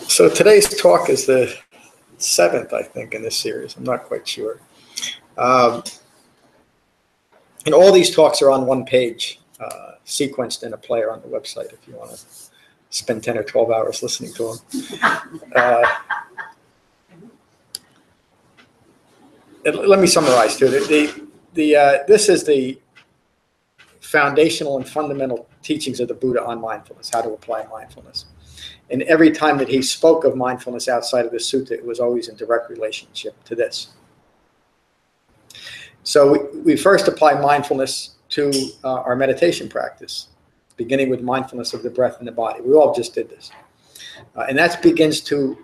So today's talk is the 7th, I think, in this series. I'm not quite sure. And all these talks are on one page, sequenced in a player on the website if you want to spend 10 or 12 hours listening to them. Let me summarize too. This is the foundational and fundamental teachings of the Buddha on mindfulness, how to apply mindfulness. And every time that he spoke of mindfulness outside of the sutta, it was always in direct relationship to this. So we first apply mindfulness to our meditation practice, beginning with mindfulness of the breath and the body. We all just did this. And that begins to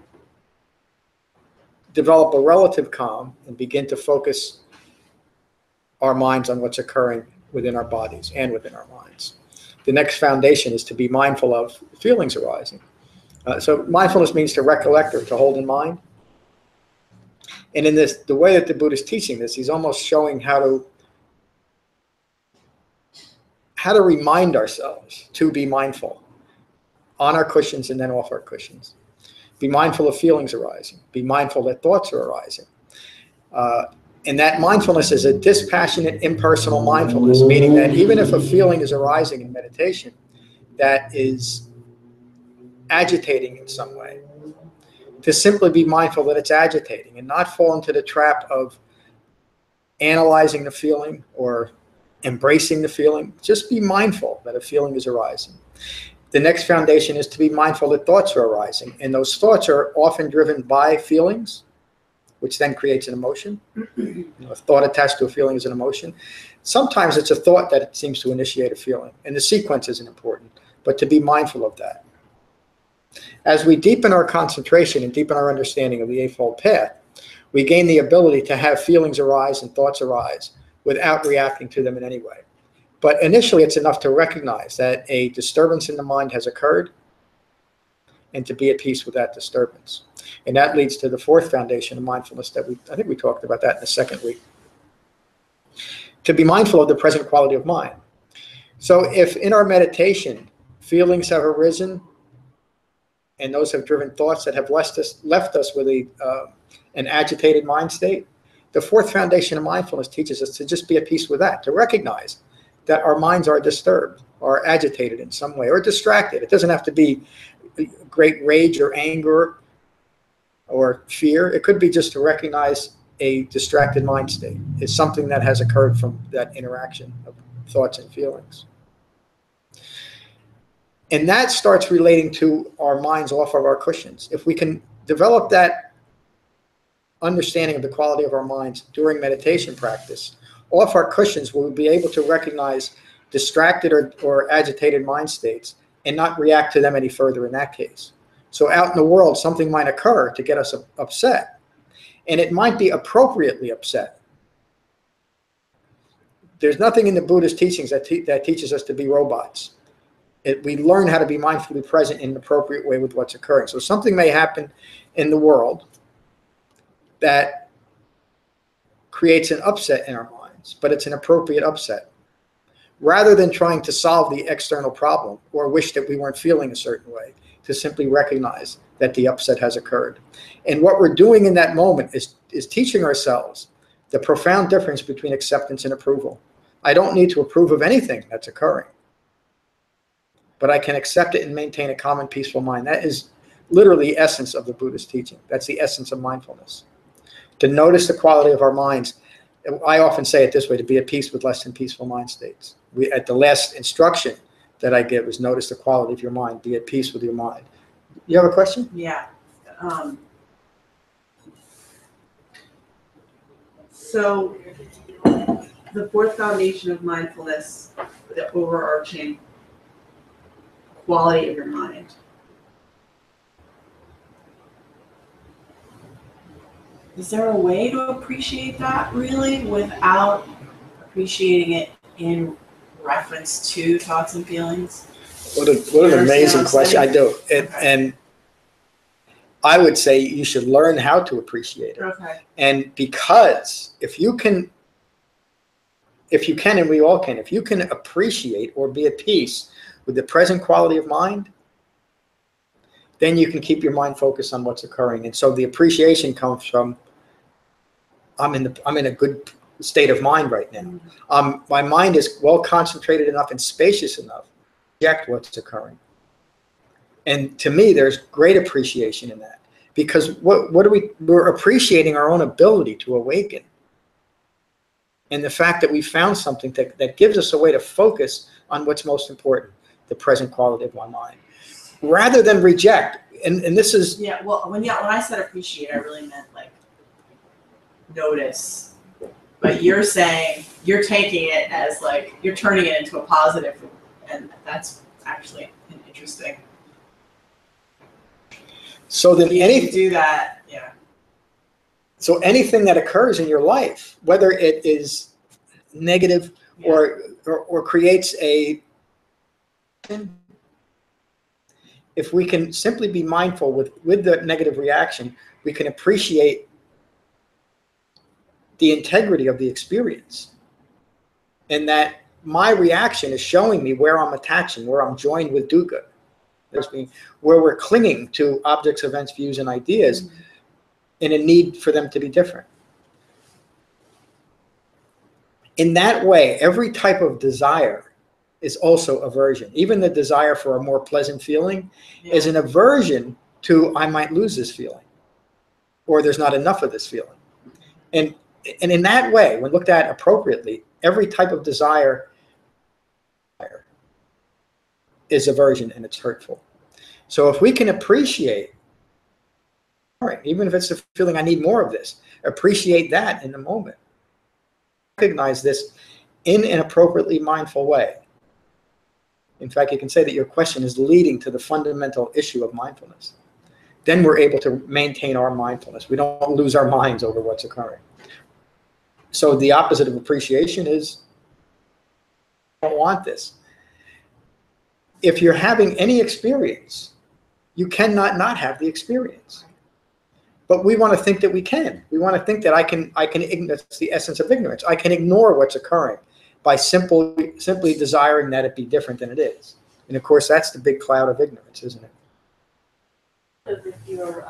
develop a relative calm and begin to focus our minds on what's occurring within our bodies and within our minds. The next foundation is to be mindful of feelings arising. So mindfulness means to recollect or to hold in mind. And in this, the way that the Buddha is teaching this, he's almost showing how to remind ourselves to be mindful on our cushions and then off our cushions. Be mindful of feelings arising. Be mindful that thoughts are arising. And that mindfulness is a dispassionate, impersonal mindfulness, meaning that even if a feeling is arising in meditation that is agitating in some way, to simply be mindful that it's agitating and not fall into the trap of analyzing the feeling or embracing the feeling. Just be mindful that a feeling is arising. The next foundation is to be mindful that thoughts are arising, and those thoughts are often driven by feelings, which then creates an emotion. A thought attached to a feeling is an emotion. Sometimes it's a thought that it seems to initiate a feeling, and the sequence isn't important, but to be mindful of that. As we deepen our concentration and deepen our understanding of the Eightfold Path, we gain the ability to have feelings arise and thoughts arise without reacting to them in any way. But initially, it's enough to recognize that a disturbance in the mind has occurred and to be at peace with that disturbance. And that leads to the fourth foundation of mindfulness that I think we talked about that in the second week. To be mindful of the present quality of mind. So if in our meditation, feelings have arisen, and those have driven thoughts that have left us with an agitated mind state, the fourth foundation of mindfulness teaches us to just be at peace with that, to recognize that our minds are disturbed or agitated in some way or distracted. It doesn't have to be great rage or anger or fear. It could be just to recognize a distracted mind state. It's something that has occurred from that interaction of thoughts and feelings. And that starts relating to our minds off of our cushions. If we can develop that understanding of the quality of our minds during meditation practice, off our cushions, we'll be able to recognize distracted or agitated mind states and not react to them any further in that case. So out in the world, something might occur to get us upset, and it might be appropriately upset. There's nothing in the Buddhist teachings that teaches us to be robots. We learn how to be mindfully present in an appropriate way with what's occurring. So something may happen in the world that creates an upset in our minds, but it's an appropriate upset. Rather than trying to solve the external problem or wish that we weren't feeling a certain way, to simply recognize that the upset has occurred. And what we're doing in that moment is teaching ourselves the profound difference between acceptance and approval. I don't need to approve of anything that's occurring, but I can accept it and maintain a calm and peaceful mind. That is literally the essence of the Buddhist teaching. That's the essence of mindfulness. To notice the quality of our minds. I often say it this way, to be at peace with less than peaceful mind states. At the last instruction that I give is notice the quality of your mind, be at peace with your mind. You have a question? Yeah. So the fourth foundation of mindfulness, the overarching quality of your mind. Is there a way to appreciate that really without appreciating it in reference to thoughts and feelings? What an amazing question. I do. And I would say you should learn how to appreciate it. Okay. And because if you can, and we all can, if you can appreciate or be at peace with the present quality of mind, then you can keep your mind focused on what's occurring. And so the appreciation comes from, I'm in a good state of mind right now. My mind is well concentrated enough and spacious enough to reject what's occurring. And to me, there's great appreciation in that, because we're appreciating our own ability to awaken. And the fact that we found something that gives us a way to focus on what's most important, the present quality of my mind, rather than reject. And this is... Yeah, well, when I said appreciate, I really meant like notice. But you're saying, you're taking it as like, you're turning it into a positive, and that's actually interesting. So then you do that, yeah. So anything that occurs in your life, whether it is negative or creates a... If we can simply be mindful with the negative reaction, we can appreciate the integrity of the experience. And that my reaction is showing me where I'm attaching, where I'm joined with dukkha. Where we're clinging to objects, events, views, and ideas in a need for them to be different. In that way, every type of desire is also aversion. Even the desire for a more pleasant feeling is an aversion to, I might lose this feeling, or there's not enough of this feeling. And in that way, when looked at appropriately, every type of desire is aversion, and it's hurtful. So if we can appreciate, all right, even if it's the feeling I need more of this, appreciate that in the moment. Recognize this in an appropriately mindful way. In fact, you can say that your question is leading to the fundamental issue of mindfulness. Then we're able to maintain our mindfulness. We don't lose our minds over what's occurring. So the opposite of appreciation is, I don't want this. If you're having any experience, you cannot not have the experience. But we want to think that we can. We want to think that I can that's the essence of ignorance. I can ignore what's occurring by simply desiring that it be different than it is. And of course, that's the big cloud of ignorance, isn't it? If you're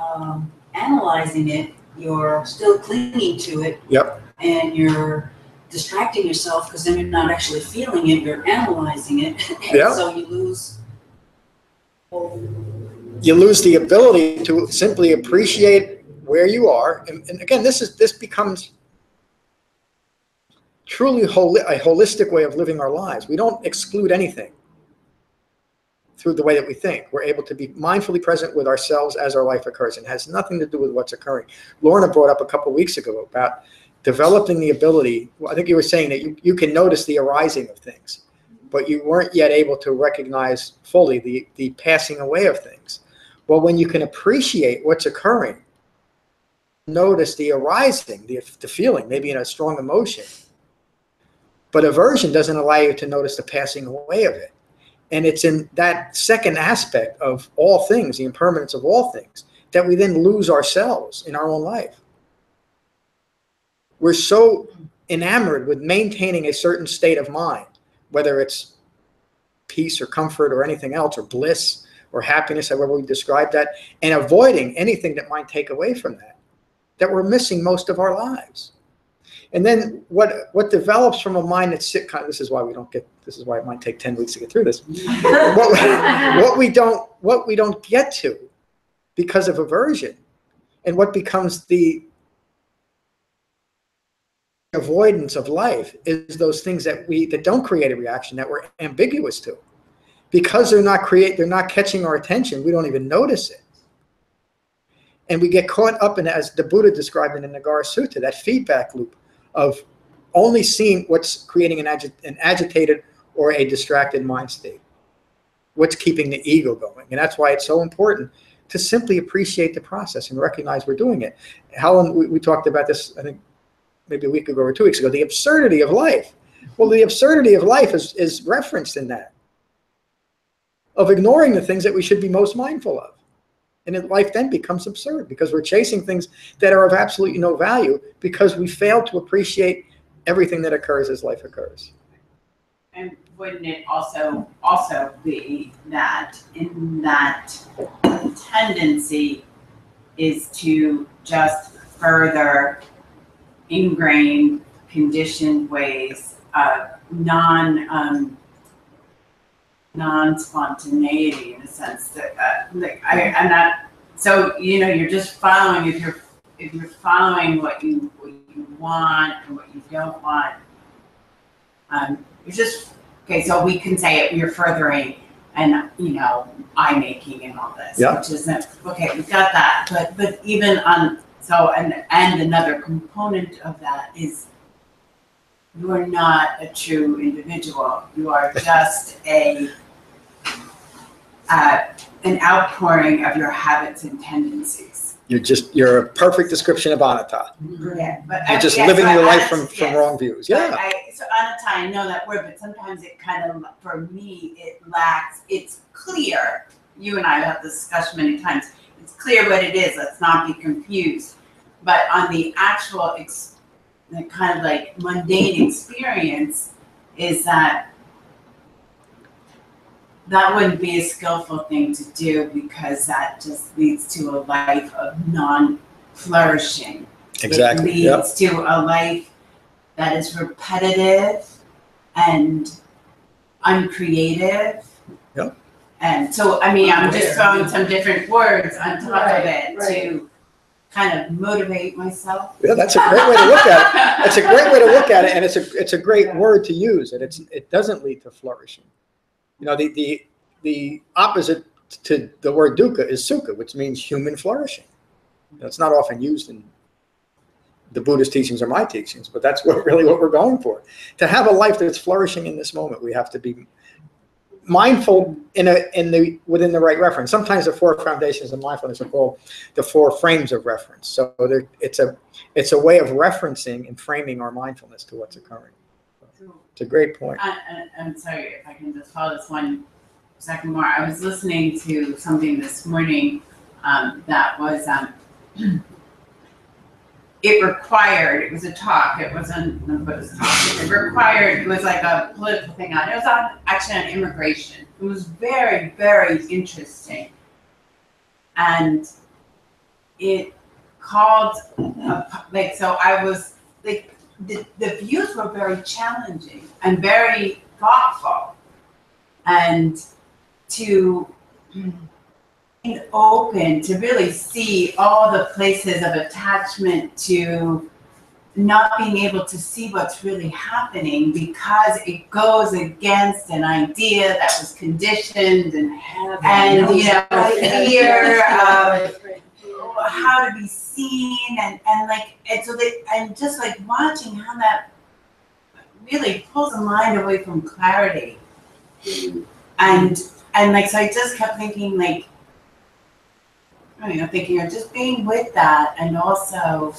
analyzing it, you're still clinging to it. Yep. And you're distracting yourself, because then you're not actually feeling it, you're analyzing it. Yeah. So you lose. You lose the ability to simply appreciate where you are. And again, this becomes truly a holistic way of living our lives. We don't exclude anything through the way that we think. We're able to be mindfully present with ourselves as our life occurs, and it has nothing to do with what's occurring. Lorna brought up a couple of weeks ago about developing the ability. Well, I think you were saying that you can notice the arising of things, but you weren't yet able to recognize fully the passing away of things. Well, when you can appreciate what's occurring, notice the arising, the feeling, maybe in a strong emotion. But aversion doesn't allow you to notice the passing away of it. And it's in that second aspect of all things, the impermanence of all things, that we then lose ourselves in our own life. We're so enamored with maintaining a certain state of mind, whether it's peace or comfort or anything else, or bliss or happiness, however we describe that, and avoiding anything that might take away from that we're missing most of our lives. And then what develops from a mind that's sick, this is why it might take 10 weeks to get through this. what we don't get to because of aversion, and what becomes the avoidance of life, is those things that don't create a reaction, that we're ambiguous to. Because they're not catching our attention, we don't even notice it. And we get caught up in, as the Buddha described in the Nagara Sutta, that feedback loop of only seeing what's creating an agitated or a distracted mind state, what's keeping the ego going. And that's why it's so important to simply appreciate the process and recognize we're doing it. Helen, we talked about this, I think, maybe a week ago or 2 weeks ago, the absurdity of life. Well, the absurdity of life is referenced in that, of ignoring the things that we should be most mindful of. And life then becomes absurd, because we're chasing things that are of absolutely no value, because we fail to appreciate everything that occurs as life occurs. And wouldn't it also be that in that tendency is to just further ingrain conditioned ways of non-spontaneity, in a sense that I'm not. So you're just following. If you're following what you want and what you don't want, it's just okay. So we can say it. You're furthering and eye making and all this, which isn't okay. We've got that, but even on and another component of that is you are not a true individual. You are just an outpouring of your habits and tendencies. You're a perfect description of anatta. Yeah, but you're just living your life from wrong views. Yeah. So anatta, I know that word, but sometimes it kind of, for me, it lacks. It's clear. You and I have had this discussion many times. It's clear what it is. Let's not be confused. But on the actual, the kind of like mundane experience, is that wouldn't be a skillful thing to do, because that just leads to a life of non-flourishing. Exactly. It leads to a life that is repetitive and uncreative. Yep. And so, I'm just throwing some different words on top of it to kind of motivate myself. Yeah, that's a great way to look at it. That's a great way to look at it, and it's a great word to use. And it doesn't lead to flourishing. The opposite to the word dukkha is sukha, which means human flourishing. It's not often used in the Buddhist teachings or my teachings, but that's really what we're going for. To have a life that's flourishing in this moment, we have to be mindful within the right reference. Sometimes the Four Foundations of Mindfulness are called the four frames of reference. So it's a way of referencing and framing our mindfulness to what's occurring. It's a great point. I'm sorry if I can just follow this 1 second more. I was listening to something this morning that was it was a talk. It wasn't a Buddhist talk. It was like a political thing it was actually on immigration. It was very, very interesting. And it called, so I was, the views were very challenging and very thoughtful. And to be open to really see all the places of attachment to not being able to see what's really happening, because it goes against an idea that was conditioned and fear of how to be seen and just like watching how that really pulls the mind away from clarity. And so I just kept thinking of just being with that, and also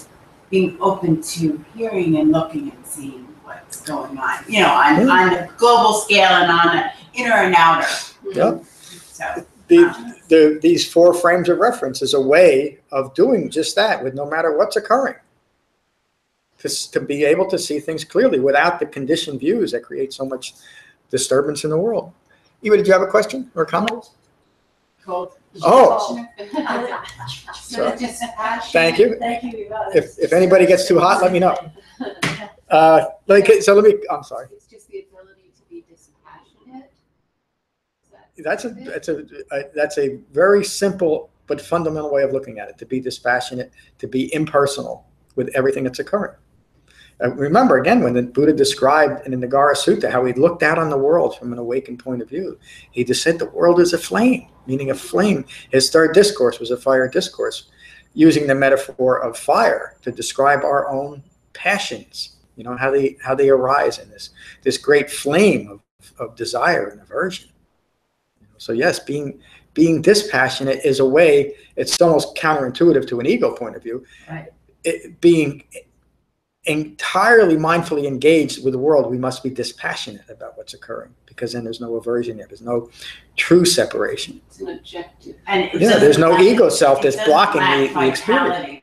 being open to hearing and looking and seeing what's going on, on a global scale and on an inner and outer. Yep. So these four frames of reference is a way of doing just that, with no matter what's occurring. To be able to see things clearly without the conditioned views that create so much disturbance in the world. Eva, did you have a question or a comment? Cold. Oh. So, thank you. Thank you. If anybody gets too hot, let me know. I'm sorry. It's just the ability to be dispassionate. That's a very simple but fundamental way of looking at it. To be dispassionate, to be impersonal with everything that's occurring. Remember, again, when the Buddha described in the Nagara Sutta how he looked out on the world from an awakened point of view, he just said the world is a flame, meaning a flame. His third discourse was a fire discourse, using the metaphor of fire to describe our own passions, how they arise in this great flame of desire and aversion. So yes, being dispassionate is a way, it's almost counterintuitive to an ego point of view, right. Being entirely mindfully engaged with the world, we must be dispassionate about what's occurring, because then there's no aversion there. There's no true separation. It's an objective. And there's no ego self that's blocking the experience.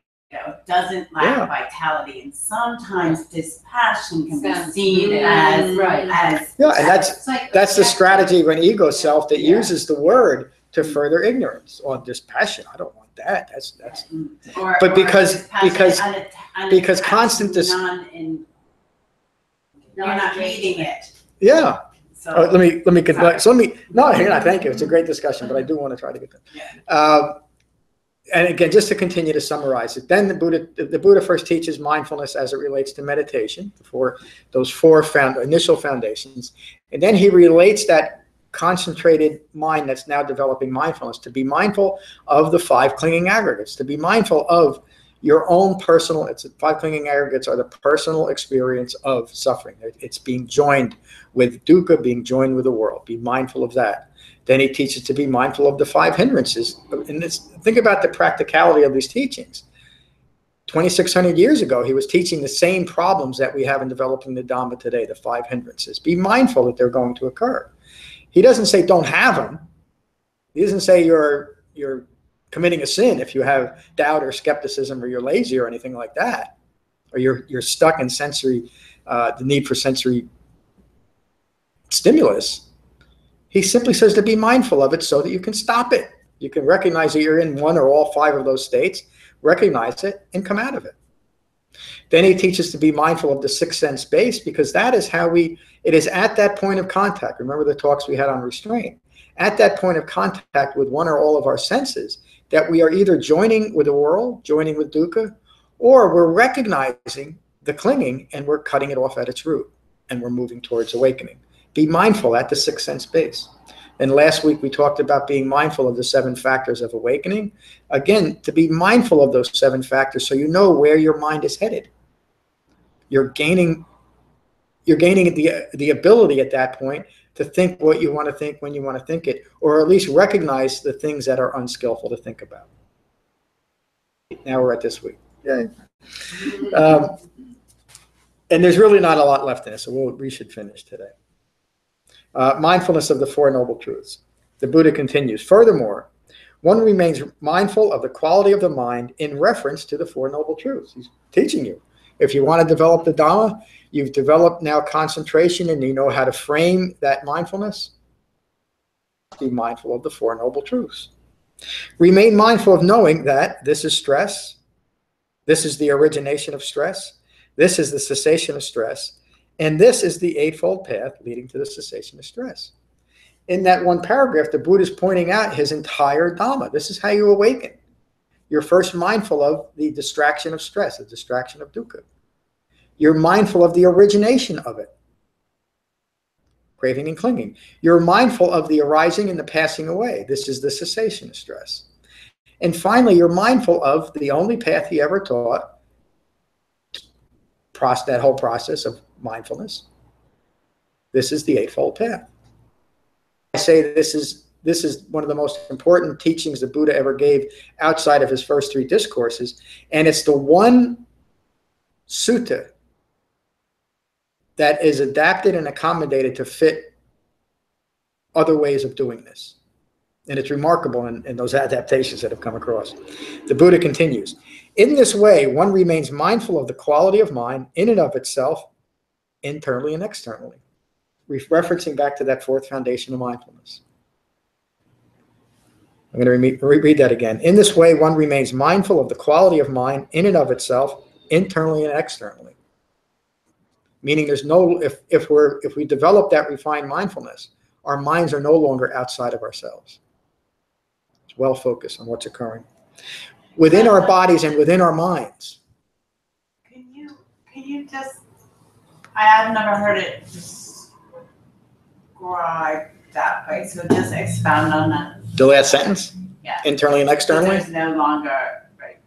doesn't lack Yeah. vitality, and sometimes dispassion can be Sounds- seen as right. Yeah, and It's like that's the strategy of an ego self that Yeah. uses the word to further ignorance. Or dispassion, I don't want that. That's or, But or because- dispassion because- unattached, because constant you're not reading it. yeah. So Let me get Sorry. so let me no, hang on, thank you. It's a great discussion, but I do want to try to get there. Yeah. And again, just to continue to summarize it, then the Buddha first teaches mindfulness as it relates to meditation, for those four initial foundations, and then he relates that concentrated mind that's now developing mindfulness to be mindful of the five clinging aggregates, to be mindful of your own personal. Five clinging aggregates are the personal experience of suffering. It's being joined with dukkha, being joined with the world. Be mindful of that. Then he teaches to be mindful of the five hindrances. And think about the practicality of these teachings. 2,600 years ago, he was teaching the same problems that we have in developing the Dhamma today, the five hindrances. Be mindful that they're going to occur. He doesn't say don't have them. He doesn't say you're committing a sin if you have doubt or skepticism, or you're lazy or anything like that, or you're stuck in sensory, the need for sensory stimulus. He simply says to be mindful of it so that you can stop it. You can recognize that you're in one or all five of those states, recognize it, and come out of it. Then he teaches to be mindful of the sixth sense base, because that is how it is at that point of contact. Remember the talks we had on restraint. At that point of contact with one or all of our senses, that we are either joining with the world, joining with dukkha, or we're recognizing the clinging and we're cutting it off at its root, and we're moving towards awakening. Be mindful at the sixth sense base. And last week we talked about being mindful of the 7 factors of awakening. Again, to be mindful of those 7 factors so you know where your mind is headed. You're gaining the ability at that point to think what you want to think when you want to think it, or at least recognize the things that are unskillful to think about. Now we're at this week. Yay. And there's really not a lot left in it, so we should finish today. Mindfulness of the Four Noble Truths. The Buddha continues, furthermore, one remains mindful of the quality of the mind in reference to the Four Noble Truths. He's teaching you. If you want to develop the Dhamma, you've developed now concentration and you know how to frame that mindfulness. Be mindful of the Four Noble Truths. Remain mindful of knowing that this is stress, this is the origination of stress, this is the cessation of stress, and this is the Eightfold Path leading to the cessation of stress. In that one paragraph, the Buddha is pointing out his entire Dhamma. This is how you awaken. You're first mindful of the distraction of stress, the distraction of dukkha. You're mindful of the origination of it, craving and clinging. You're mindful of the arising and the passing away. This is the cessation of stress. And finally, you're mindful of the only path he ever taught, that whole process of mindfulness. This is the Eightfold Path. I say this is one of the most important teachings the Buddha ever gave outside of his first 3 discourses, and it's the one sutta that is adapted and accommodated to fit other ways of doing this. And it's remarkable in those adaptations that have come across. The Buddha continues, in this way, one remains mindful of the quality of mind in and of itself, internally and externally. Referencing back to that 4th foundation of mindfulness. I'm going to reread that again. In this way, one remains mindful of the quality of mind in and of itself, internally and externally. Meaning there's no, if we develop that refined mindfulness, our minds are no longer outside of ourselves. It's well focused on what's occurring within our bodies and within our minds. Can you just, I have never heard it described that way, so just expound on that. The last sentence? Yeah. Internally and externally? There's no longer, right,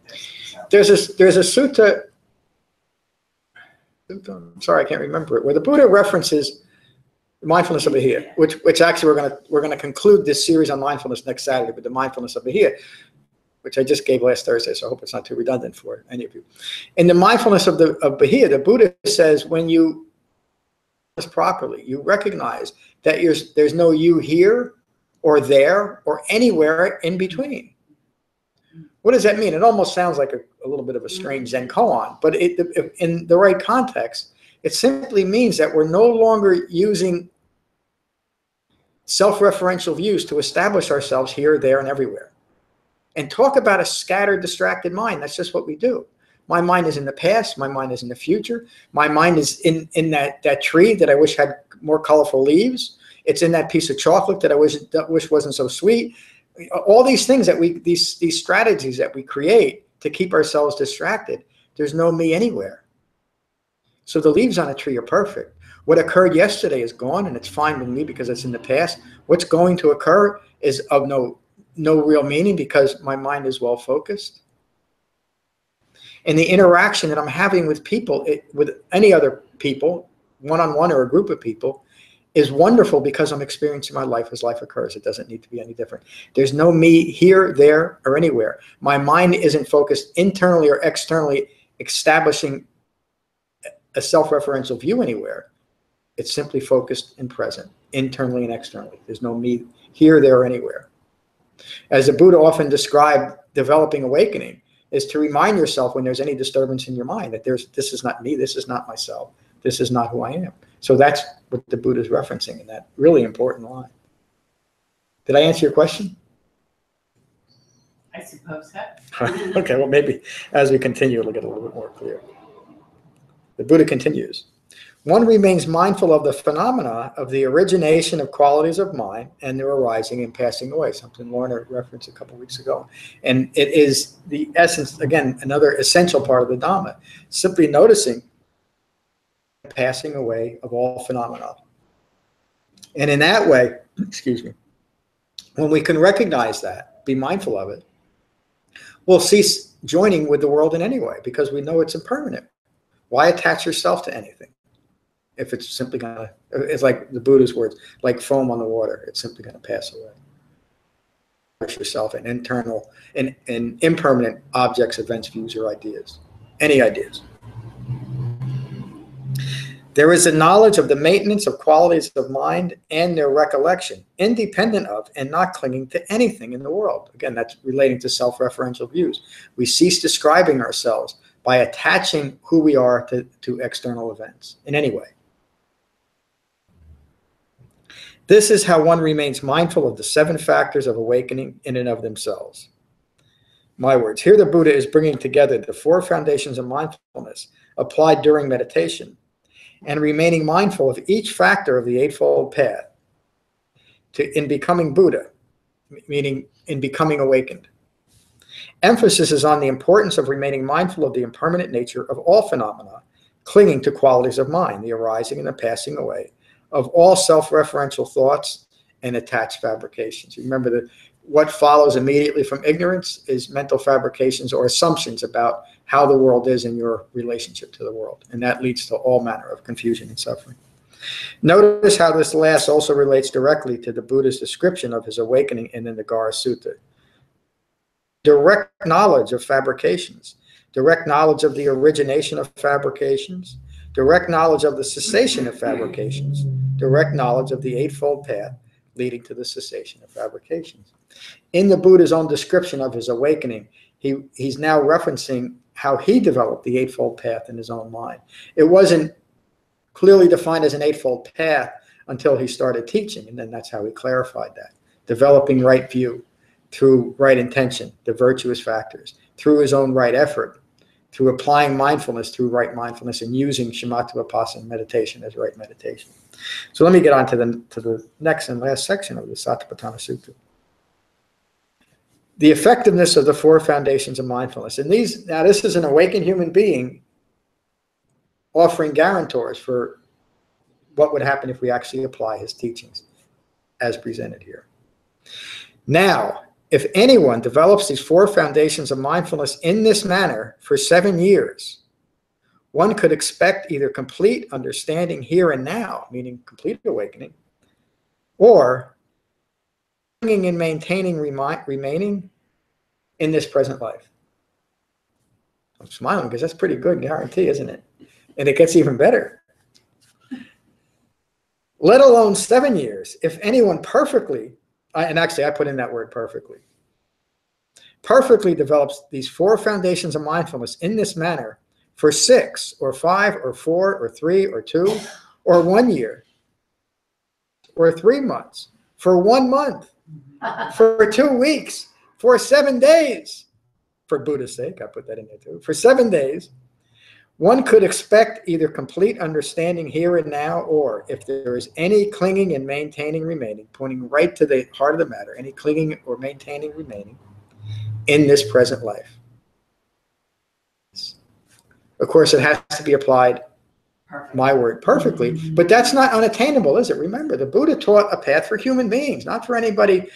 so. There's a sutta, I'm sorry, I can't remember it, where the Buddha references mindfulness of Bahia, which actually we're gonna conclude this series on mindfulness next Saturday with the mindfulness of Bahia, which I just gave last Thursday, so I hope it's not too redundant for any of you. In the mindfulness of Bahia, the Buddha says when you properly, you recognize that there's no you here or there or anywhere in between. What does that mean? It almost sounds like a little bit of a strange Zen koan, but in the right context, it simply means that we're no longer using self-referential views to establish ourselves here, there, and everywhere. And talk about a scattered, distracted mind. That's just what we do. My mind is in the past. My mind is in the future. My mind is in that tree that I wish had more colorful leaves. It's in that piece of chocolate that I wish wasn't so sweet. All these things that these strategies that we create to keep ourselves distracted. There's no me anywhere. So the leaves on a tree are perfect. What occurred yesterday is gone, and it's fine with me because it's in the past. What's going to occur is of no real meaning because my mind is well focused. And the interaction that I'm having with people, with any other people, one-on-one or a group of people, is wonderful because I'm experiencing my life as life occurs. It doesn't need to be any different. There's no me here, there, or anywhere. My mind isn't focused internally or externally establishing a self-referential view anywhere. It's simply focused and present, internally and externally. There's no me here, there, or anywhere. As the Buddha often described developing awakening, is to remind yourself when there's any disturbance in your mind that this is not me, this is not myself, this is not who I am. So that's what the Buddha is referencing in that really important line. Did I answer your question? I suppose so. Okay, well, maybe as we continue, it'll get a little bit more clear. The Buddha continues. One remains mindful of the phenomena of the origination of qualities of mind and their arising and passing away, something Lorna referenced a couple of weeks ago. And it is the essence, again, another essential part of the Dhamma, simply noticing the passing away of all phenomena. And in that way, excuse me, when we can recognize that, be mindful of it, we'll cease joining with the world in any way because we know it's impermanent. Why attach yourself to anything? If it's simply going to, it's like the Buddha's words, like foam on the water, it's simply going to pass away. Push yourself in internal and impermanent objects, events, views, or ideas. Any ideas. There is a knowledge of the maintenance of qualities of mind and their recollection, independent of and not clinging to anything in the world. Again, that's relating to self-referential views. We cease describing ourselves by attaching who we are to external events in any way. This is how one remains mindful of the 7 factors of awakening in and of themselves. My words. Here the Buddha is bringing together the 4 foundations of mindfulness applied during meditation and remaining mindful of each factor of the Eightfold Path in becoming Buddha, meaning in becoming awakened. Emphasis is on the importance of remaining mindful of the impermanent nature of all phenomena, clinging to qualities of mind, the arising and the passing away of all self-referential thoughts and attached fabrications. Remember that what follows immediately from ignorance is mental fabrications or assumptions about how the world is in your relationship to the world. And that leads to all manner of confusion and suffering. Notice how this last also relates directly to the Buddha's description of his awakening in the Nagara Sutta. Direct knowledge of fabrications, direct knowledge of the origination of fabrications, direct knowledge of the cessation of fabrications, direct knowledge of the Eightfold Path leading to the cessation of fabrications. In the Buddha's own description of his awakening, he's now referencing how he developed the Eightfold Path in his own mind. It wasn't clearly defined as an Eightfold Path until he started teaching, and then that's how he clarified that. Developing right view through right intention, the virtuous factors, through his own right effort, through applying mindfulness through right mindfulness and using Shamatha-Vipassana meditation as right meditation. So let me get on to the next and last section of the Satipatthana Sutta. The effectiveness of the 4 foundations of mindfulness. And now this is an awakened human being offering guarantors for what would happen if we actually apply his teachings as presented here. Now, if anyone develops these 4 foundations of mindfulness in this manner for 7 years, one could expect either complete understanding here and now, meaning complete awakening, or bringing and maintaining remaining in this present life. I'm smiling because that's pretty good guarantee, isn't it? And it gets even better. Let alone 7 years, if anyone perfectly, and actually I put in that word perfectly, perfectly develops these 4 foundations of mindfulness in this manner for 6 or 5 or 4 or 3 or 2 or 1 year or 3 months, for 1 month, for 2 weeks, for 7 days, for Buddha's sake, I put that in there too, for 7 days, one could expect either complete understanding here and now, or if there is any clinging and maintaining remaining, pointing right to the heart of the matter, any clinging or maintaining remaining in this present life. Of course, it has to be applied, my word, perfectly, but that's not unattainable, is it? Remember, the Buddha taught a path for human beings, not for anybody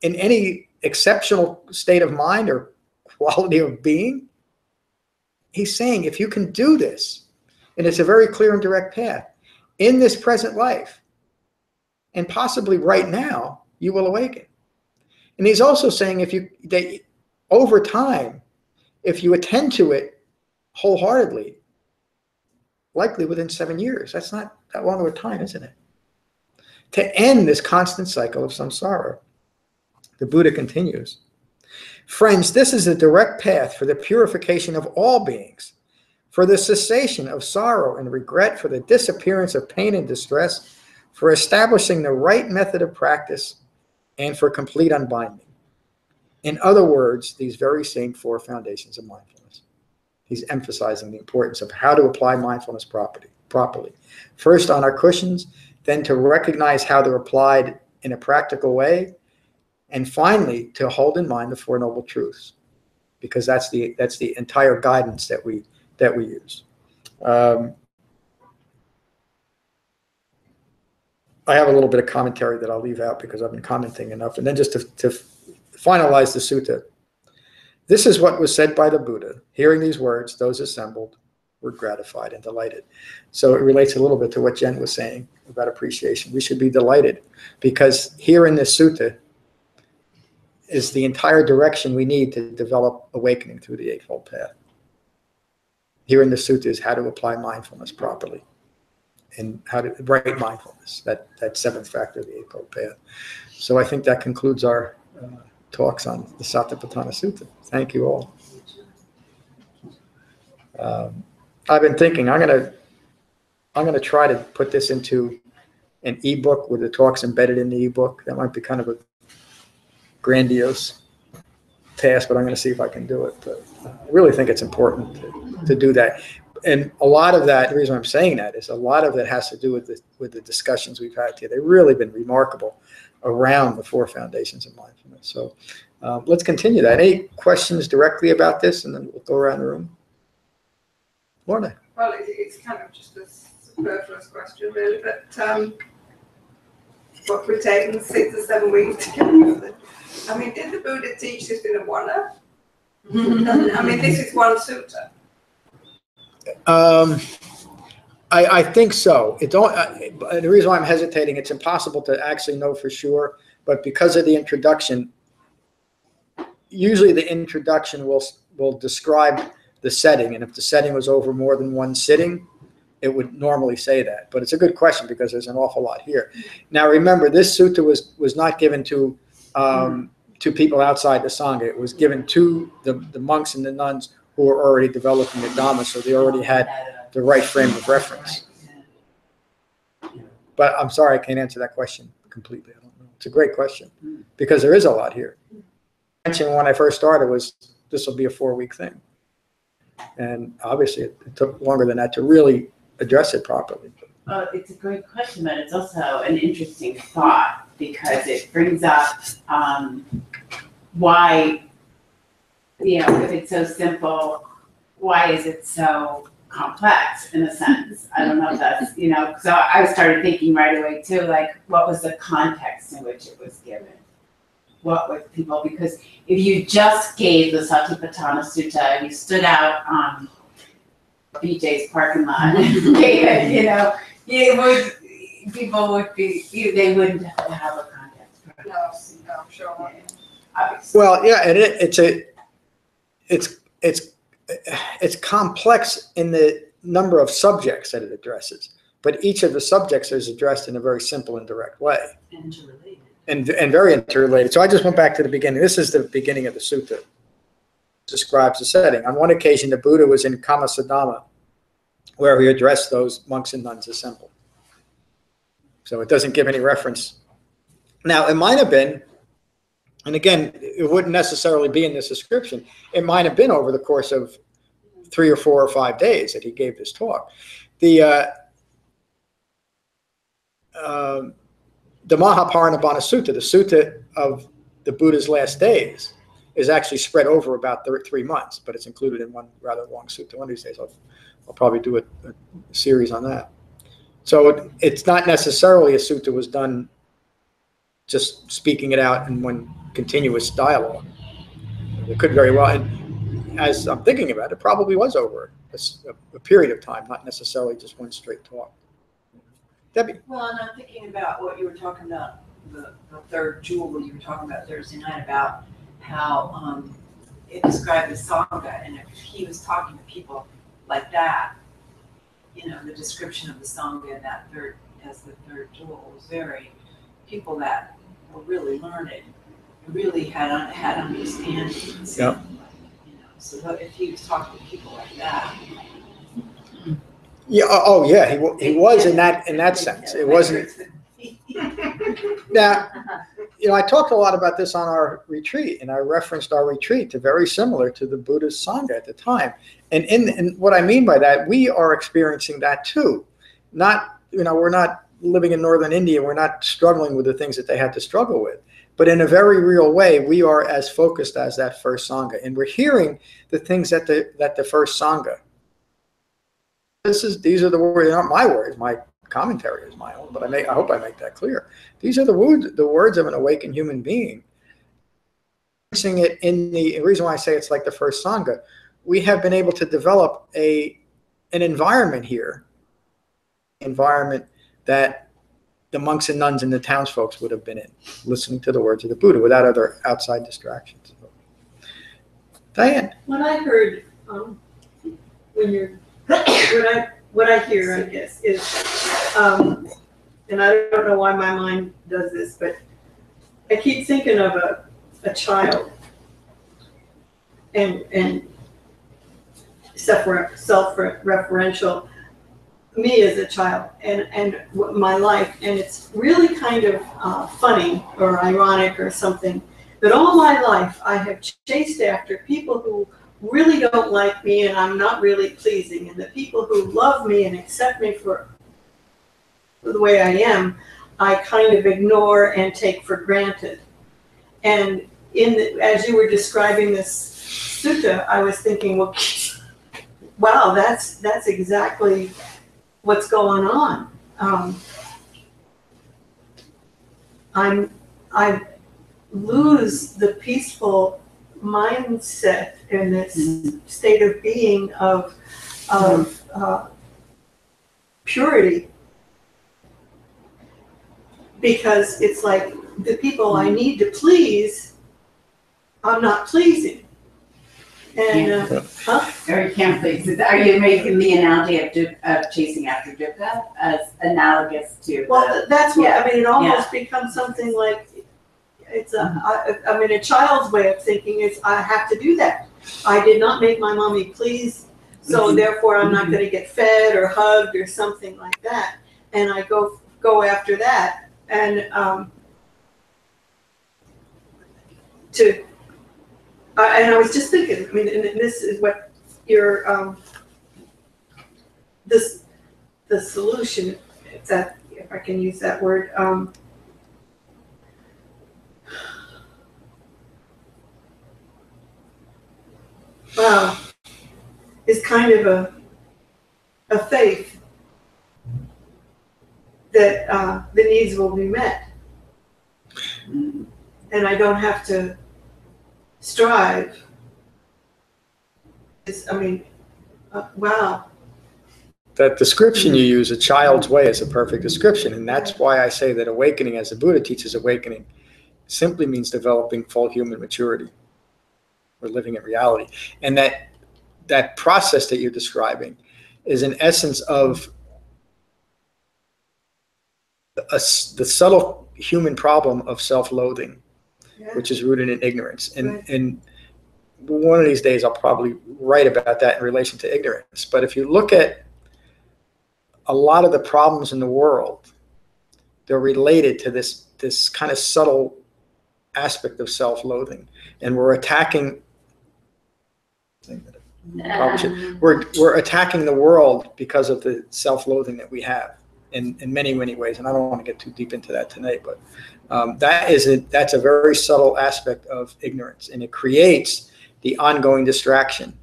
in any exceptional state of mind or quality of being. He's saying if you can do this, and it's a very clear and direct path, in this present life, and possibly right now, you will awaken. And he's also saying that over time, if you attend to it wholeheartedly, likely within 7 years, that's not that long of a time, isn't it? To end this constant cycle of samsara, the Buddha continues, friends, this is a direct path for the purification of all beings, for the cessation of sorrow and regret, for the disappearance of pain and distress, for establishing the right method of practice, and for complete unbinding. In other words, these very same 4 foundations of mindfulness. He's emphasizing the importance of how to apply mindfulness properly. First on our cushions, then to recognize how they're applied in a practical way, and finally to hold in mind the 4 noble truths, because that's the entire guidance that we use. I have a little bit of commentary that I'll leave out because I've been commenting enough, and then just to finalize the sutta. This is what was said by the Buddha. Hearing these words, those assembled were gratified and delighted. So it relates a little bit to what Jen was saying about appreciation. We should be delighted because here in this sutta is the entire direction we need to develop awakening through the Eightfold Path. Here in the sutta is how to apply mindfulness properly and how to right mindfulness, that 7th factor of the Eightfold Path. So I think that concludes our talks on the Satipatthana Sutta. Thank you all. I've been thinking I'm gonna try to put this into an ebook with the talks embedded in the ebook. That might be kind of a grandiose task, but I'm going to see if I can do it. But I really think it's important to do that. And a lot of that, the reason I'm saying that is a lot of it has to do with the discussions we've had here. They've really been remarkable around the 4 foundations of mindfulness. So let's continue that. Any questions directly about this, and then we'll go around the room. Lorna. Well, it's kind of just a superfluous question, really, but what we're taking 6 or 7 weeks to get through it. I mean, did the Buddha teach this in a one-up? I mean, this is one sutta. I think so. The reason why I'm hesitating, it's impossible to actually know for sure, but because of the introduction, usually the introduction will describe the setting, and if the setting was over more than one sitting, it would normally say that. But it's a good question because there's an awful lot here. Now remember, this sutta was not given to people outside the Sangha. It was given to the monks and the nuns who were already developing the Dhamma, so they already had the right frame of reference. But I'm sorry, I can't answer that question completely. I don't know. It's a great question because there is a lot here. I mentioned when I first started was this will be a 4-week thing. And obviously it took longer than that to really address it properly. Well, it's a great question, but it's also an interesting thought because it brings up why, if it's so simple, why is it so complex in a sense? I don't know if that's, so I started thinking right away too, like what was the context in which it was given? What were people, because if you just gave the Satipatthana Sutta and you stood out on BJ's parking lot and gave it, people would be, they wouldn't have a context. No, sure. Obviously. Well, yeah, and it's complex in the number of subjects that it addresses, but each of the subjects is addressed in a very simple and direct way. Interrelated. and very interrelated. So I just went back to the beginning. This is the beginning of the sutta. It describes the setting. On one occasion, the Buddha was in Kamasadhamma, where he addressed those monks and nuns assembled. So it doesn't give any reference. Now, it might have been, and again, it wouldn't necessarily be in this description. It might have been over the course of 3 or 4 or 5 days that he gave this talk. The Mahaparinibbana Sutta, the sutta of the Buddha's last days, is actually spread over about 3 months, but it's included in one rather long sutta. One of these days I'll probably do a series on that. So it's not necessarily a sutta was done just speaking it out in one continuous dialogue. It could very well, and as I'm thinking about it, probably was over a period of time, not necessarily just one straight talk. Debbie? Well, and I'm thinking about what you were talking about, the third jewel that you were talking about Thursday night, about how it described the Sangha, and if he was talking to people like that, you know, the description of the Sangha in that third jewel was very, people that were really learned, really had understanding. Yep. You know, so if he was talking to people like that. Yeah. Oh, yeah. He was in that sense. It wasn't. Now, you know, I talked a lot about this on our retreat, and I referenced our retreat to very similar to the Buddhist Sangha at the time. And what I mean by that, we are experiencing that too. Not, you know, we're not living in northern India. We're not struggling with the things that they had to struggle with. But in a very real way, we are as focused as that first Sangha. And we're hearing the things that the first Sangha. These are the words, they're not my words. My commentary is my own, but I hope I make that clear. These are the words of an awakened human being. It in the reason why I say it's like the first Sangha, we have been able to develop an environment here, that the monks and nuns and the townsfolk would have been in, listening to the words of the Buddha without other outside distractions. Diane. What I heard what I hear, I guess, is, and I don't know why my mind does this, but I keep thinking of a child and self-referential me as a child and my life, and it's really kind of funny or ironic or something, that all my life I have chased after people who really don't like me and I'm not really pleasing, and the people who love me and accept me for the way I am, I kind of ignore and take for granted. And as you were describing this sutta, I was thinking, well, wow, that's exactly what's going on. I lose the peaceful mindset and this state of being of purity, because it's like the people I need to please, I'm not pleasing. And Or you can't please. Are you making the analogy of chasing after dukkha as analogous to? well, that's what I mean. It almost becomes something like it's I mean, a child's way of thinking is I have to do that. I did not make my mommy pleased, so therefore I'm not going to get fed or hugged or something like that. And I go after that, and and I was just thinking, I mean, and this is what your the solution, if I can use that word, is kind of a faith that the needs will be met, and I don't have to strive. Wow. That description you use, a child's way, is a perfect description. And that's why I say that awakening, as the Buddha teaches awakening, simply means developing full human maturity or living in reality. And that process that you're describing is an essence of the subtle human problem of self-loathing, Yeah. which is rooted in ignorance. And Right. and one of these days I'll probably write about that in relation to ignorance. But if you look at a lot of the problems in the world, they're related to this kind of subtle aspect of self-loathing, and we're attacking. We're attacking the world because of the self-loathing that we have in many ways, and I don't want to get too deep into that tonight. But that's a very subtle aspect of ignorance, and it creates the ongoing distraction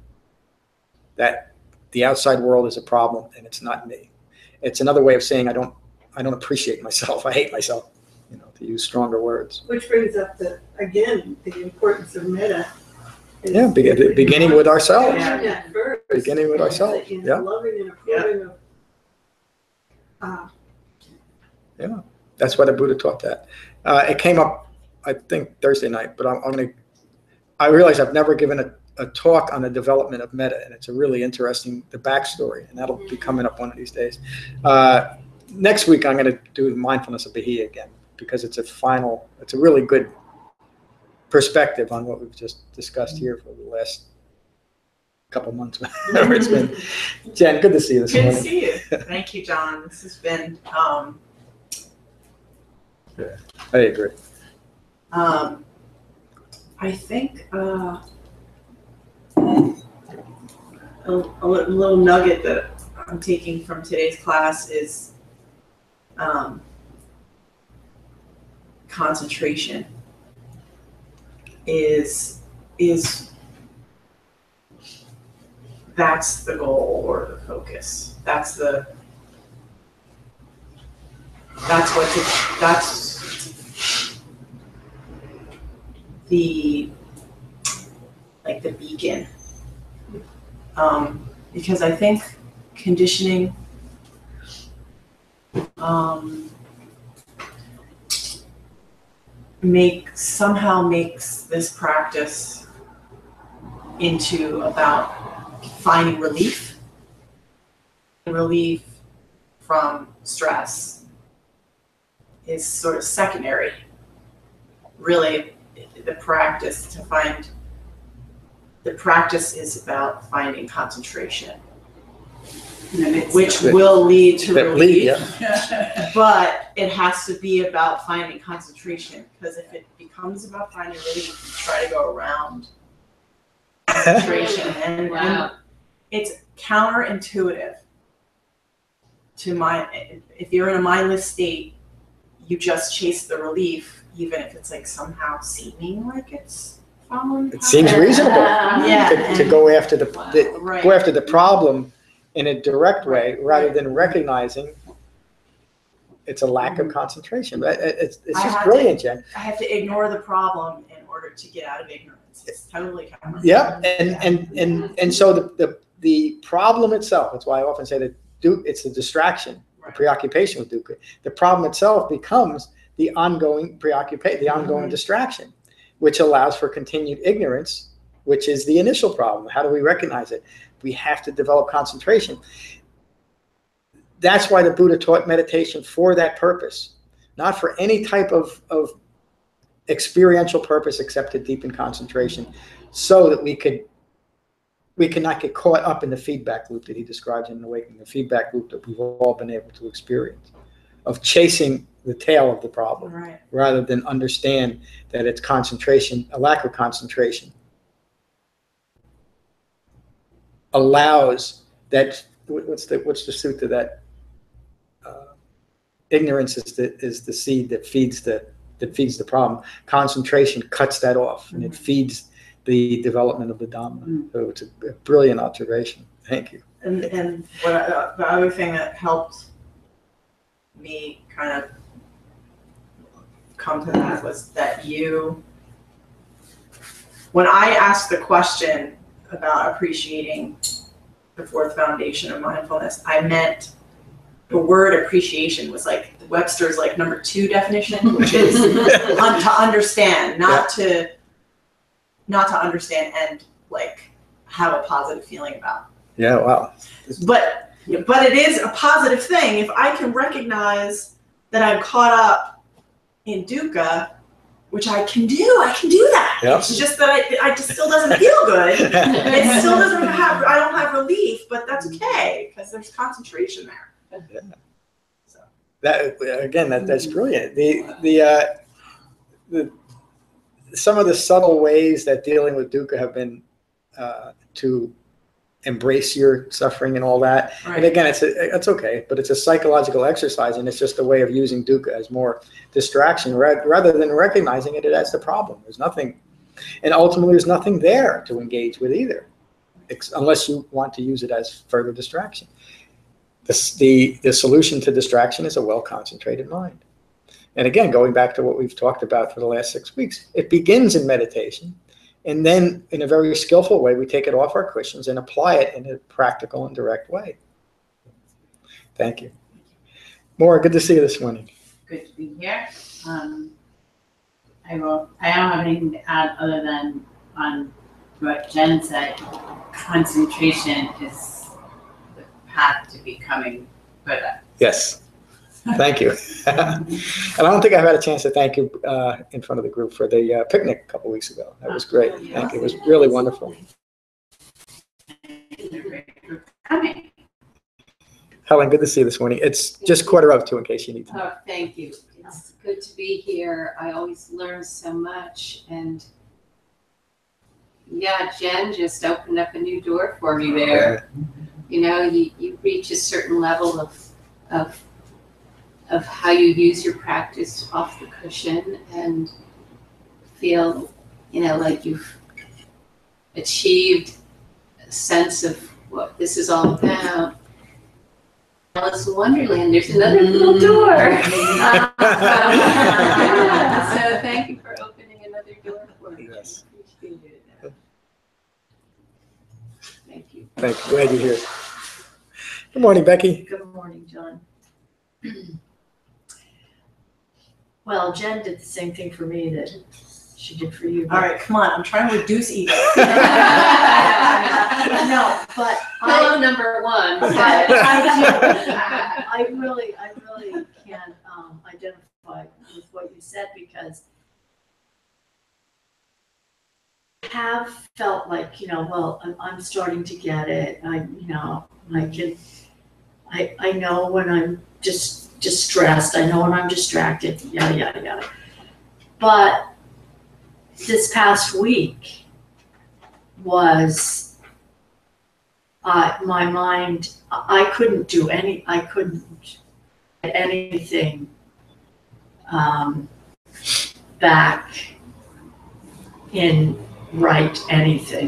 that the outside world is a problem and it's not me. It's another way of saying I don't appreciate myself. I hate myself, to use stronger words. Which brings up the importance of metta. Yeah, beginning with ourselves. Yeah, first. Beginning with ourselves. Yeah. Loving and approving of. Yeah, that's why the Buddha taught that. It came up, I think, Thursday night, but I realize I've never given a talk on the development of metta, and it's a really interesting, the backstory, and that'll be coming up one of these days. Next week, I'm going to do mindfulness of Bahia again, because it's a really good perspective on what we've just discussed here for the last couple months. Whatever it's been. Jen, good to see you this morning. Good to see you. Thank you, John. This has been. Yeah, I agree. I think a little nugget that I'm taking from today's class is concentration. Is that's the goal or the focus. That's the beacon. Because I think conditioning makes this practice into about finding relief from stress is sort of secondary. Really, the practice is about finding concentration, which will lead to relief. Yeah. But it has to be about finding concentration, because if it becomes about finding relief, you try to go around concentration, and it's counterintuitive to if you're in a mindless state, you just chase the relief, even if it's like somehow seeming like it's following. It seems reasonable to go after Right. go after the problem in a direct way, rather than recognizing it's a lack of concentration. It's just brilliant, Jen. I have to ignore the problem in order to get out of ignorance. It's totally counterintuitive. Yeah, and so the problem itself, that's why I often say that it's the distraction, the preoccupation with dukkha. The problem itself becomes the ongoing preoccupation, the ongoing distraction, which allows for continued ignorance, which is the initial problem. How do we recognize it? We have to develop concentration. That's why the Buddha taught meditation, for that purpose, not for any type of experiential purpose except to deepen concentration, so that we cannot get caught up in the feedback loop that he describes in Awakening, the feedback loop that we've all been able to experience, of chasing the tail of the problem, Right. rather than understand that it's concentration, a lack of concentration allows that. What's the sutta that ignorance is the seed that feeds the problem. Concentration cuts that off, and it feeds the development of the Dhamma. So it's a brilliant observation. Thank you. And the other thing that helped me kind of come to that was that when I asked the question about appreciating the fourth foundation of mindfulness, I meant the word appreciation was like Webster's number 2 definition, which is to understand, not to understand and have a positive feeling about. Yeah, wow. But it is a positive thing if I can recognize that I'm caught up in dukkha, which I can do that. Yep. It's just that I just still doesn't feel good. It still doesn't have, I don't have relief, but that's okay because there's concentration there. Yeah. So that again, that's brilliant. Some of the subtle ways that dealing with dukkha have been to embrace your suffering and all that. Right. And again, it's okay, but it's a psychological exercise, and it's just a way of using dukkha as more distraction rather than recognizing it as the problem. There's nothing, and ultimately there's nothing there to engage with either, unless you want to use it as further distraction. The solution to distraction is a well-concentrated mind. And again, going back to what we've talked about for the last 6 weeks, it begins in meditation. And then in a very skillful way, we take it off our cushions and apply it in a practical and direct way. Thank you. Maura, good to see you this morning. Good to be here. I don't have anything to add other than on what Jen said. Concentration is the path to becoming Buddha. Yes. Thank you. And I don't think I've had a chance to thank you in front of the group for the picnic a couple weeks ago. That was great. Thank you. It was really wonderful. Helen, good to see you this morning. It's just 1:45 in case you need to know. Oh, thank you. It's good to be here. I always learn so much. And yeah, Jen just opened up a new door for me there. You know, you reach a certain level of how you use your practice off the cushion and feel, you know, like you've achieved a sense of what this is all about. Alice in Wonderland, there's another little door. So thank you for opening another door for me. Yes. I appreciate it. Thank you. Thank you. Glad you're here. Good morning, Becky. Good morning, John. Well, Jen did the same thing for me that she did for you. All right, come on. I'm trying to reduce ego. No, but Hello, number one. I really can identify with what you said, because I have felt like, you know, well, I'm starting to get it. I know when I'm just stressed. I know when I'm distracted, yada, yada, yada. But this past week was, my mind, I couldn't get anything back in right anything.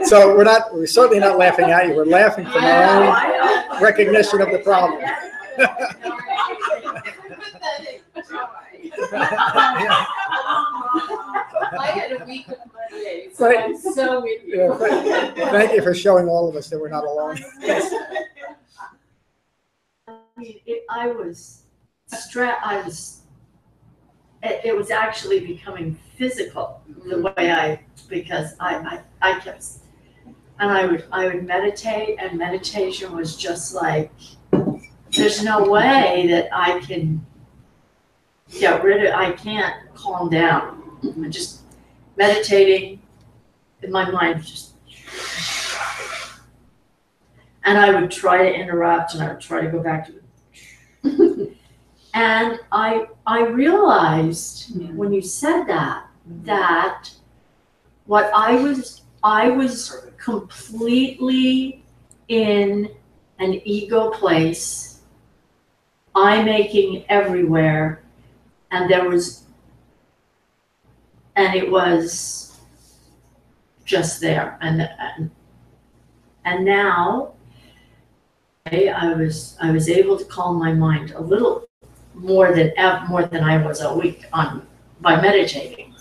So we're certainly not laughing at you. We're laughing from our own recognition of the problem. I had a week of Mondays, so Right. I'm so with you. Yeah, thank you for showing all of us that we're not alone. I mean, I was stressed. It was actually becoming physical the way because I kept, and I would meditate, and meditation was just like, there's no way that I can get rid of, I can't calm down. I'm just meditating, and my mind just, and I would try to interrupt, and I would try to go back to it. And I realized when you said that what I was completely in an ego place, I making everywhere, and it was just there, and now I was able to calm my mind a little more than I was a week by meditating.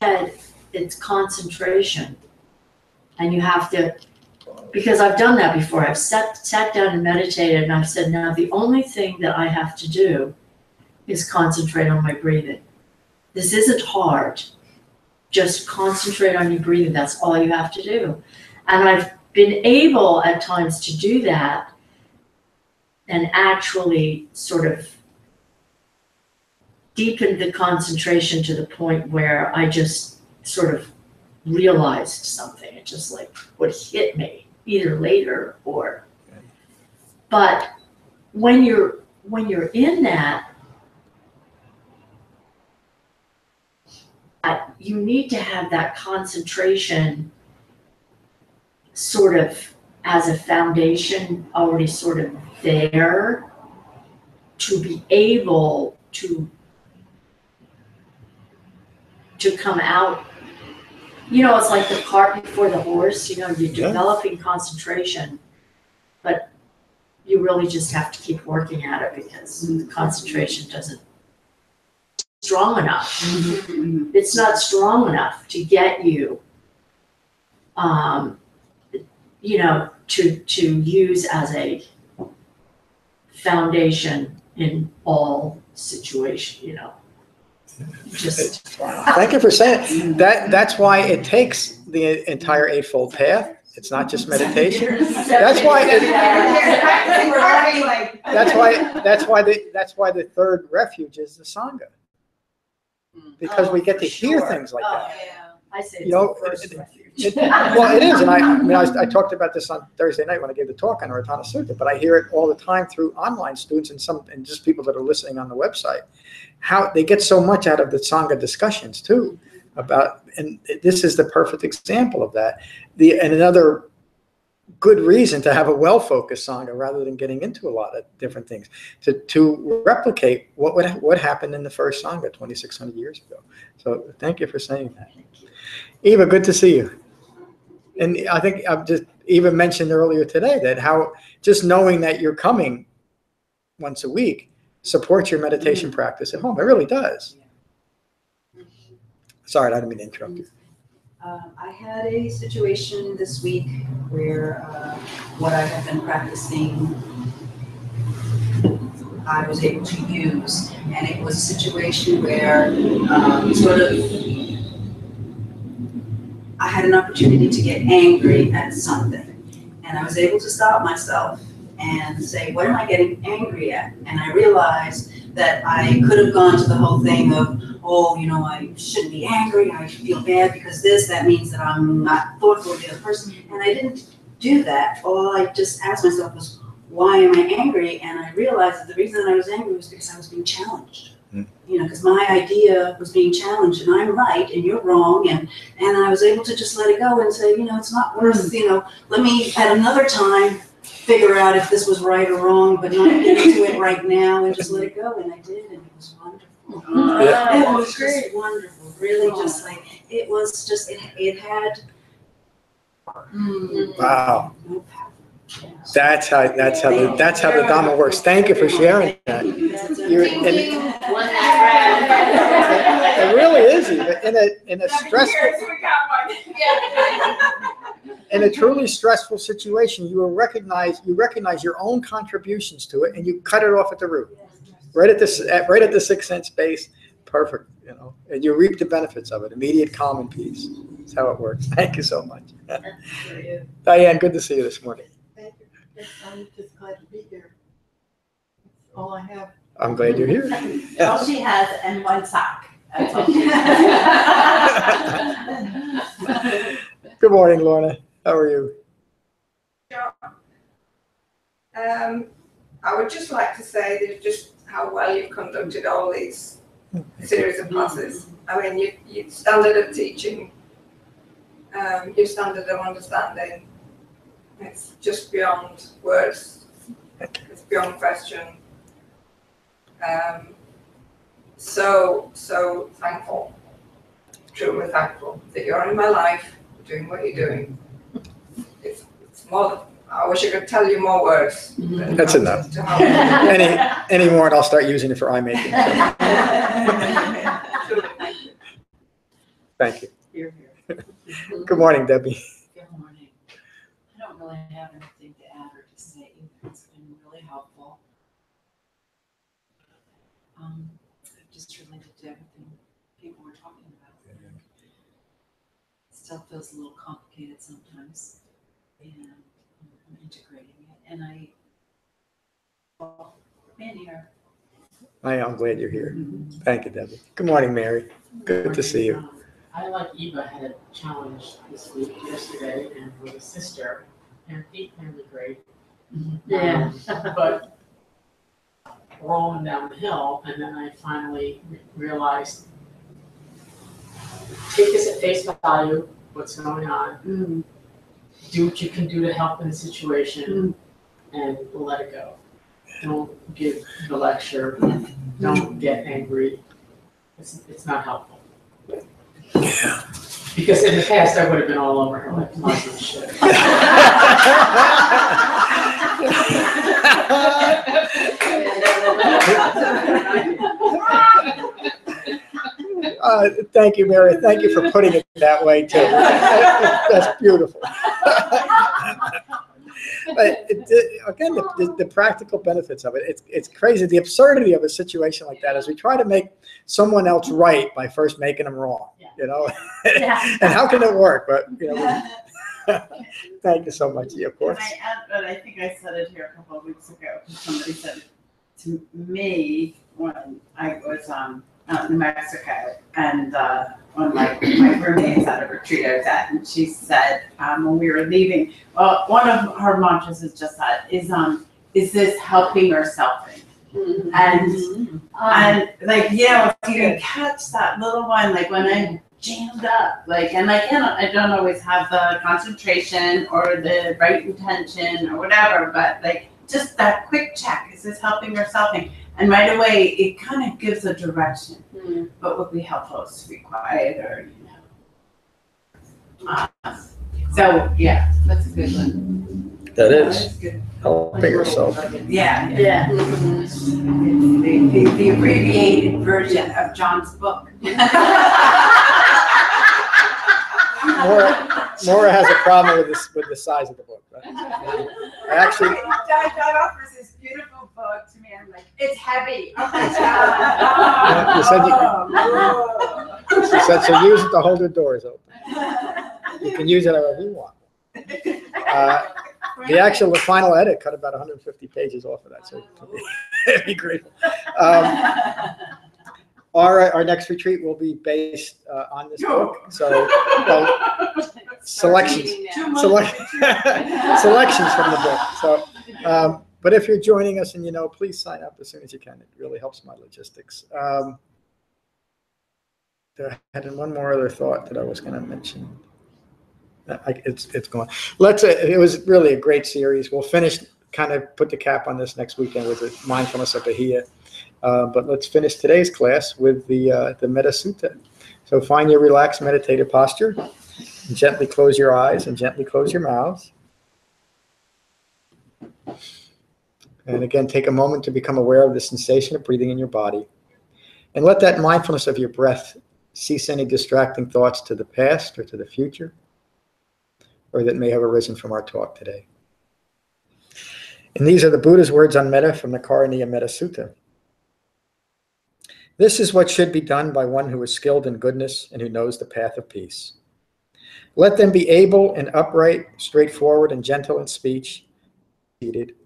And it's concentration, and you have to, because I've done that before. I've sat down and meditated, and I've said, now the only thing that I have to do is concentrate on my breathing. This isn't hard. Just concentrate on your breathing. That's all you have to do. And been able at times to do that and actually sort of deepened the concentration to the point where I just sort of realized something. It just like would hit me either later or, but when you're in that, you need to have that concentration sort of as a foundation already sort of there to be able to come out. You know, it's like the cart before the horse, you know, you're developing concentration, but you really just have to keep working at it because the concentration doesn't strong enough. It's not strong enough to get you, you know, to use as a foundation in all situations, you know. Just Thank you for saying that. That's why it takes the entire Eightfold Path. It's not just meditation. That's why the third refuge is the Sangha. Because we get to hear things like that. I say You know, well, it is, and I talked about this on Thursday night when I gave the talk on Satipatthana Sutta, but I hear it all the time through online students and just people that are listening on the website, how they get so much out of the Sangha discussions too, and this is the perfect example of that. And another good reason to have a well-focused Sangha rather than getting into a lot of different things, to replicate what happened in the first Sangha 2,600 years ago. So thank you for saying that. Eva, good to see you. And I think Eva mentioned earlier today that how just knowing that you're coming once a week supports your meditation practice at home. It really does. Sorry, I didn't mean to interrupt you. I had a situation this week where what I have been practicing I was able to use, and it was a situation where I had an opportunity to get angry at something, and I was able to stop myself and say, what am I getting angry at? And I realized that I could have gone to the whole thing of, oh, you know, I shouldn't be angry, I feel bad because that means that I'm not thoughtful of the other person. And I didn't do that. All I just asked myself was, why am I angry? And I realized that the reason I was angry was because I was being challenged. You know, because my idea was being challenged, and I'm right and you're wrong, and I was able to just let it go and say, you know, it's not worth, you know, let me at another time figure out if this was right or wrong, but not get into it right now, and just let it go. And I did, and it was wonderful. It was just wonderful, really, just like it was just it had. Wow. That's how the Dhamma works. Thank you for sharing that. It really is, in a stressful, in a truly stressful situation, you recognize your own contributions to it, and you cut it off at the root, right at the sixth sense base. Perfect, you know, and you reap the benefits of it. Immediate calm and peace. That's how it works. Thank you so much. Diane, good to see you this morning. Thank you. I'm just glad to be here. That's all I have. I'm glad you're here. All she has and one sock. That's all she has. Good morning, Lorna. How are you? I would just like to say that just how well you've conducted all these series of classes. I mean, your standard of teaching, your standard of understanding, it's just beyond words. It's beyond question. So thankful, truly thankful that you're in my life, doing what you're doing. It's more than, I wish I could tell you more words. That's enough. Any more and I'll start using it for eye making. So. Thank you. Here, here. Good morning, Debbie. Good morning. I don't really have anything to add or to say either. It's been really helpful. I've just related to everything people were talking about. It still feels a little complicated sometimes. and I'm integrating it. And been here. I'm glad you're here. Thank you, Debbie. Good morning, Mary. Good to see you. I, like Eva, had a challenge this week, yesterday, and with a sister, and deep family great. Yeah. But rolling down the hill, and then I finally realized, take this at face value, what's going on, do what you can do to help in the situation, and let it go. Don't give the lecture, don't get angry, it's not helpful. Yeah. Because in the past, I would have been all over her like tons of shit. Thank you, Mary. Thank you for putting it that way, too. That's beautiful. But again, the practical benefits of it, it's crazy. The absurdity of a situation like that is we try to make someone else right by first making them wrong, you know? And how can it work? But, you know, thank you so much. Yeah, of course. Can I add, but I think I said it here a couple of weeks ago. Somebody said to me when I was out in Mexico, and one of my roommates at a retreat I was at, and she said when we were leaving, one of her mantras is just that, is this helping or selfing? And like, you know, if you can catch that little one, like when I'm jammed up, like, and I don't always have the concentration or the right intention or whatever, but like just that quick check, is this helping or selfing? And right away, it kind of gives a direction. But what would be helpful is to be quiet, or, you know. So, yeah, that's a good one. That is. Helping yourself. Yeah. The abbreviated version of John's book. Maura has a problem with the size of the book. Right? I actually. John offers this beautiful book to me. I'm like, it's heavy. Oh my God. She said, so use it to hold the doors open. You can use it however you want. The final edit cut about 150 pages off of that, so it'd be grateful. Our next retreat will be based on this book. So, selections from the book. So, but if you're joining us and you know, please sign up as soon as you can. It really helps my logistics. I had one more other thought that I was going to mention. It's gone. It was really a great series. We'll finish, kind of put the cap on this next weekend with the mindfulness of Bahia. But let's finish today's class with the Metta Sutta. So find your relaxed meditative posture. And gently close your eyes and gently close your mouths. And again, take a moment to become aware of the sensation of breathing in your body. And let that mindfulness of your breath cease any distracting thoughts to the past or to the future, or that may have arisen from our talk today. And these are the Buddha's words on metta from the Karaniya Metta Sutta. This is what should be done by one who is skilled in goodness and who knows the path of peace. Let them be able and upright, straightforward and gentle in speech, seated,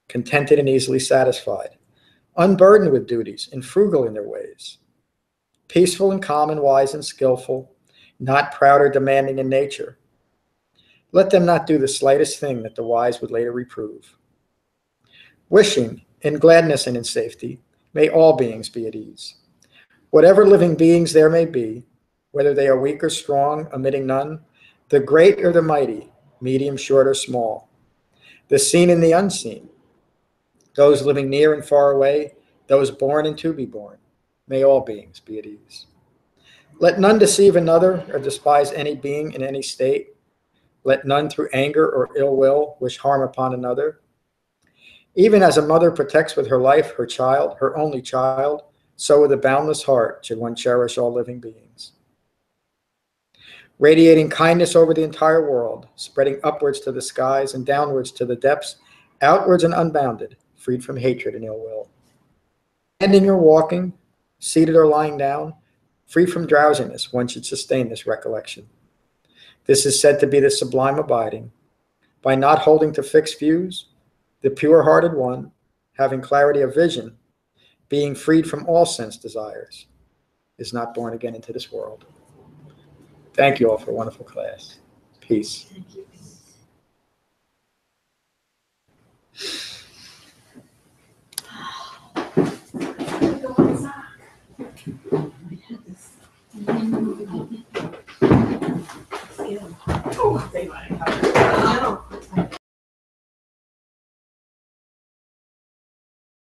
contented and easily satisfied, unburdened with duties and frugal in their ways, peaceful and calm and wise and skillful, not proud or demanding in nature. Let them not do the slightest thing that the wise would later reprove. Wishing in gladness and in safety, may all beings be at ease. Whatever living beings there may be, whether they are weak or strong, omitting none, the great or the mighty, medium, short, or small, the seen and the unseen, those living near and far away, those born and to be born, may all beings be at ease. Let none deceive another or despise any being in any state. Let none through anger or ill will wish harm upon another. Even as a mother protects with her life her child, her only child, so with a boundless heart should one cherish all living beings. Radiating kindness over the entire world, spreading upwards to the skies and downwards to the depths, outwards and unbounded, freed from hatred and ill will. Standing or walking, seated or lying down, free from drowsiness, one should sustain this recollection. This is said to be the sublime abiding, By not holding to fixed views, the pure-hearted one, having clarity of vision, being freed from all sense desires, is not born again into this world. Thank you all for a wonderful class. Peace. Thank you. Oh, they might have.